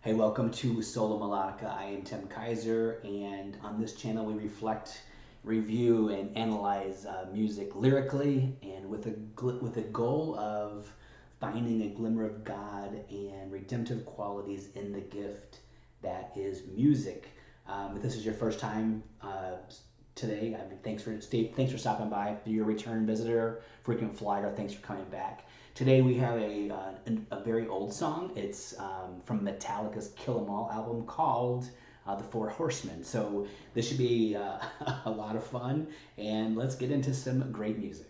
Hey, welcome to Sola Melodica. I am Tim Kaiser, and on this channel we reflect, review, and analyze music lyrically, and with a goal of finding a glimmer of God and redemptive qualities in the gift that is music. If this is your first time today, thanks for stopping by. If you're a return visitor, frequent flyer, thanks for coming back. Today we have a very old song. It's from Metallica's Kill 'Em All album called the Four Horsemen. So this should be a lot of fun, and let's get into some great music.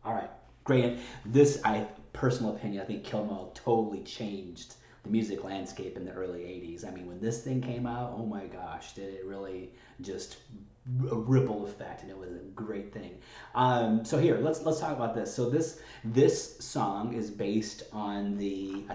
All right, great. This, personal opinion, I think Kill 'Em All totally changed the music landscape in the early 80s. I mean, when this thing came out, oh my gosh, did it really just a ripple effect, and it was a great thing. So here, let's talk about this. So this song is based on the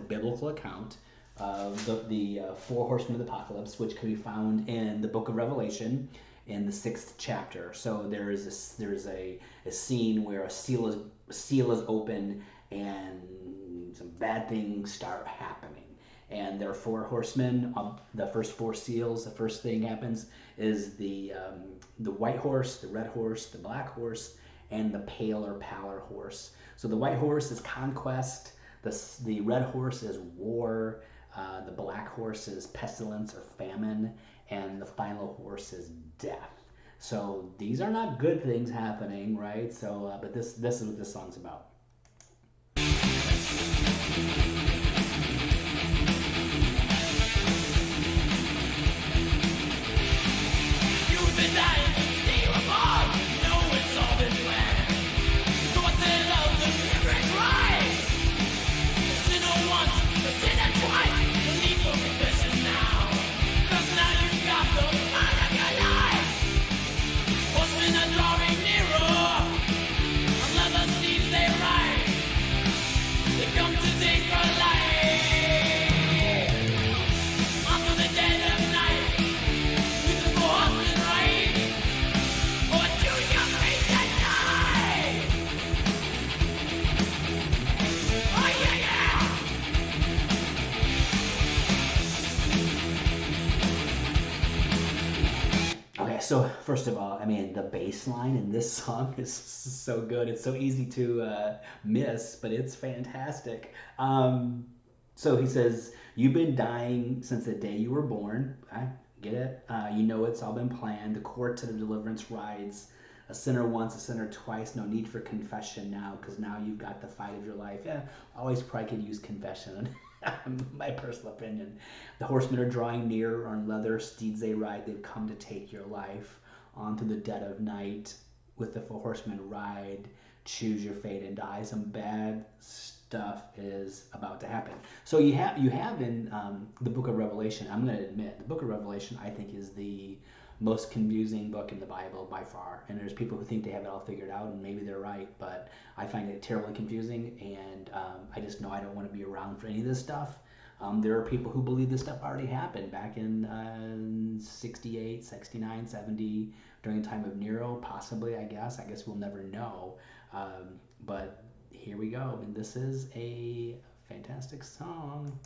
biblical account of the Four Horsemen of the Apocalypse, which can be found in the book of Revelation in the 6th chapter. So there's a scene where a seal is open and some bad things start happening. And there are four horsemen. The first four seals, the first thing happens is the white horse, the red horse, the black horse, and the paler horse. So the white horse is conquest, the red horse is war, the black horse is pestilence or famine, and the final horse is death. So these are not good things happening, right? So, but this is what this song's about. You've been dying to stay above. No, it's all been planned. So what's it out the secret right? The sinner once, the sinner twice. The need for confession now. 'Cause now you've got the mind of your life. Horsemen are drawing nearer. Unless the steeds they ride, they come to take your life. Unto the dead of night, with the four horsemen ride. Or do your fate deny? Oh yeah, yeah. Okay, so first of all, I mean, the bass line in this song is so good. It's so easy to miss, but it's fantastic. So he says, "You've been dying since the day you were born." I get it. You know it's all been planned. The court to the deliverance rides. A sinner once, a sinner twice. No need for confession now, because now you've got the fight of your life. Yeah, always probably could use confession. My personal opinion. The horsemen are drawing near. On leather steeds they ride. They've come to take your life. On to the dead of night. With the four horsemen ride. Choose your fate and die. Some bad stuff is about to happen. So you have in the book of Revelation, I'm going to admit, the book of Revelation I think is the most confusing book in the Bible by far. And there's people who think they have it all figured out, and maybe they're right, but I find it terribly confusing, and I just know I don't want to be around for any of this stuff. There are people who believe this stuff already happened back in 68, 69, 70, during the time of Nero, possibly, I guess. I guess we'll never know. But here we go, and this is a fantastic song.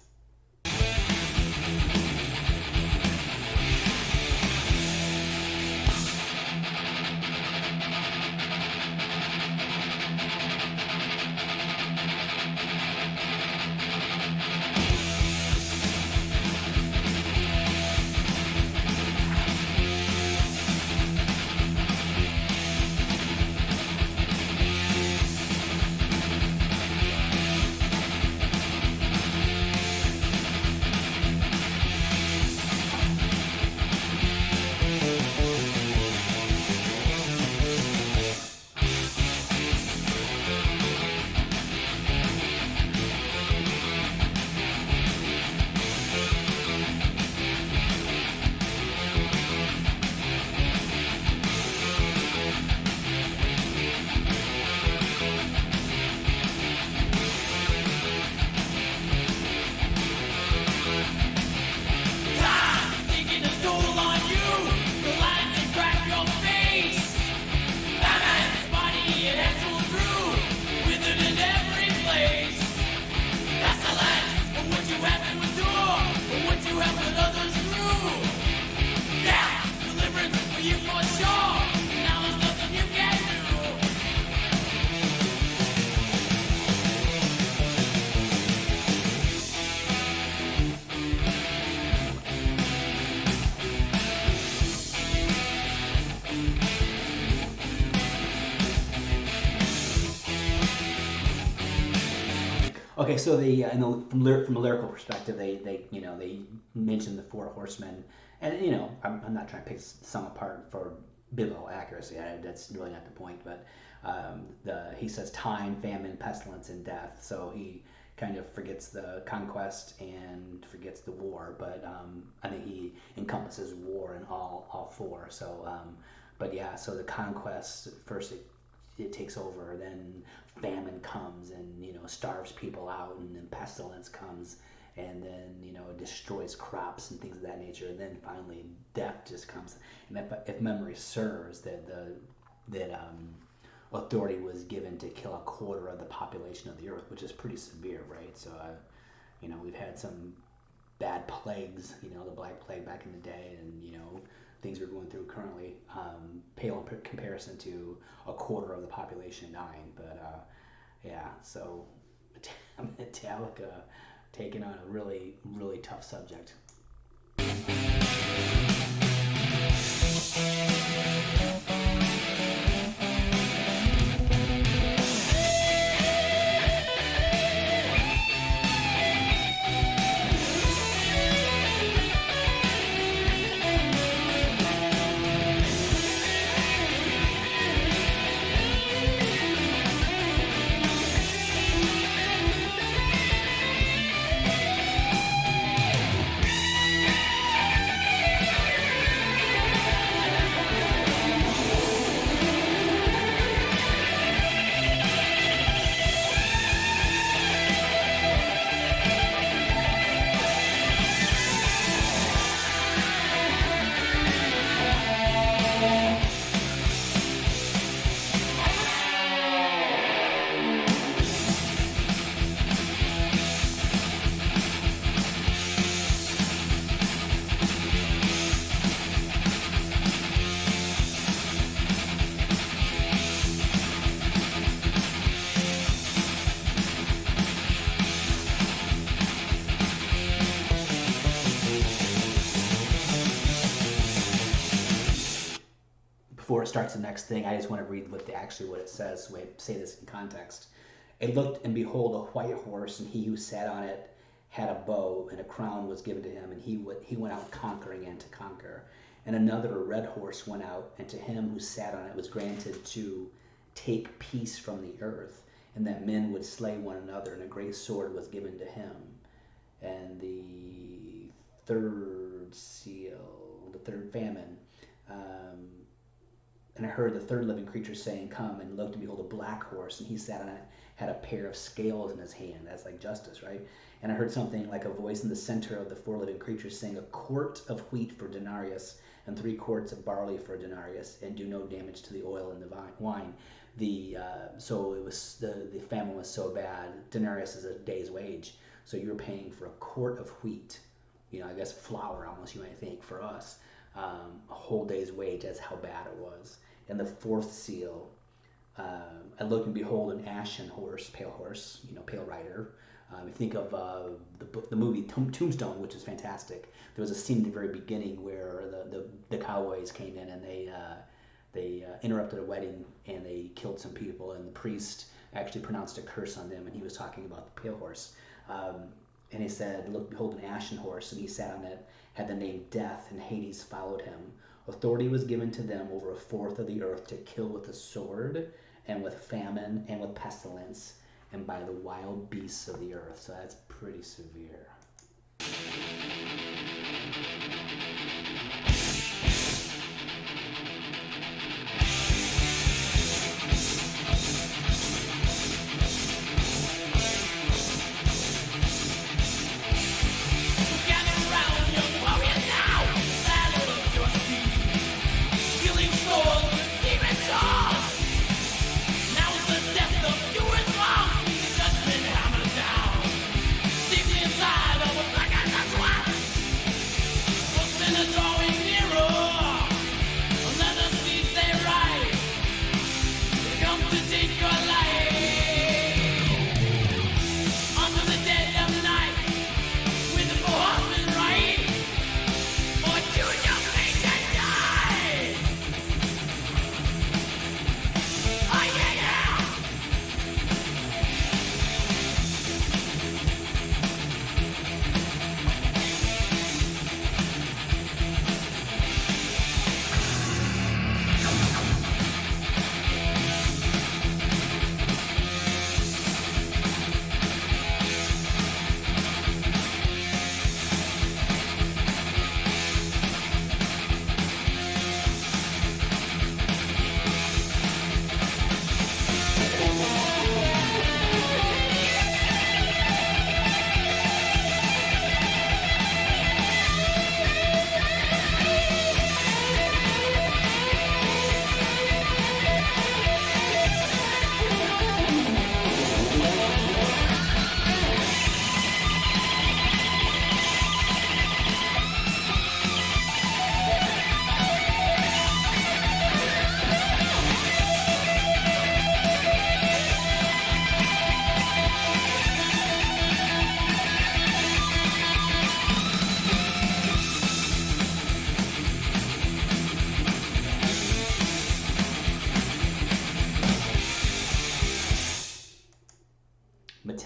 Okay, so they from a lyrical perspective, they mention the Four Horsemen, and I'm not trying to pick some apart for biblical accuracy. That's really not the point. But he says time, famine, pestilence, and death. So he kind of forgets the conquest and forgets the war, but I think he encompasses war in all four. So, but yeah, so the conquest first it takes over, then famine comes and starves people out, and then pestilence comes and then destroys crops and things of that nature, and then finally death just comes. And if memory serves, that authority was given to kill a quarter of the population of the earth, which is pretty severe, right? So we've had some bad plagues, the Black Plague back in the day, and things we're going through currently pale in comparison to a quarter of the population dying. But yeah, so Metallica taking on a really, really tough subject. Before it starts the next thing, I just want to read what it says. So I say this in context. It looked, and behold, a white horse, and he who sat on it had a bow, and a crown was given to him, and he went out conquering and to conquer. And another, a red horse, went out, and to him who sat on it was granted to take peace from the earth, and that men would slay one another, and a great sword was given to him. And the third seal, the third famine. And I heard the third living creature saying, come, and looked, and behold, a black horse, and he sat on it, had a pair of scales in his hand. That's like justice, right? And I heard something like a voice in the center of the four living creatures saying, a quart of wheat for denarius, and 3 quarts of barley for a denarius, and do no damage to the oil and the wine. So it was the famine was so bad. Denarius is a day's wage, so you're paying for a quart of wheat. I guess flour, almost, you might think, for us. A whole day's wage. That's how bad it was. And the fourth seal, I looked, and behold, an ashen horse, pale rider. If you think of the movie Tombstone, which is fantastic, there was a scene at the very beginning where the cowboys came in and they interrupted a wedding and they killed some people, and the priest actually pronounced a curse on them, and he was talking about the pale horse. And he said, look, behold, an ashen horse, and he sat on it, had the name Death, and Hades followed him. Authority was given to them over a fourth of the earth to kill with the sword, and with famine, and with pestilence, and by the wild beasts of the earth. So that's pretty severe. Inside of a black and that's why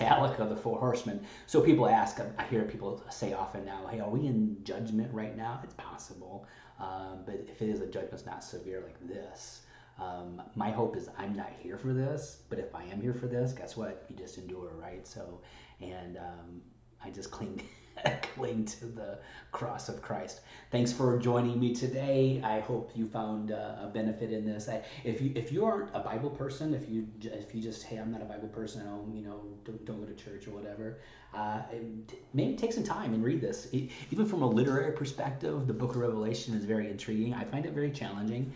Metallica, the Four Horsemen. So people ask, I hear people say often now, hey, are we in judgment right now? It's possible. But if it is, a judgment's not severe like this. My hope is I'm not here for this, but if I am here for this, guess what? You just endure, right? So, and I just cling, cling to the cross of Christ. Thanks for joining me today. I hope you found a benefit in this. If you aren't a Bible person, if you just, hey, I'm not a Bible person, I don't, don't go to church or whatever, maybe take some time and read this. Even from a literary perspective, the Book of Revelation is very intriguing. I find it very challenging,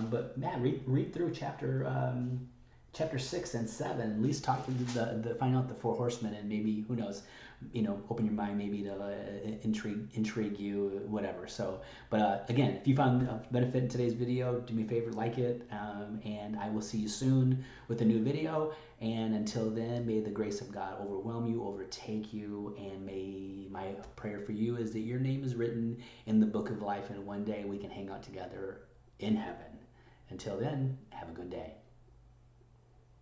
but man, read through chapter 6 and 7. At least talk to the find out the Four Horsemen, and maybe, who knows, open your mind maybe to intrigue you, whatever. So, but again, if you found a benefit in today's video, do me a favor, like it, and I will see you soon with a new video. And until then, may the grace of God overwhelm you, overtake you, and may my prayer for you is that your name is written in the book of life, and one day we can hang out together in heaven. Until then, have a good day.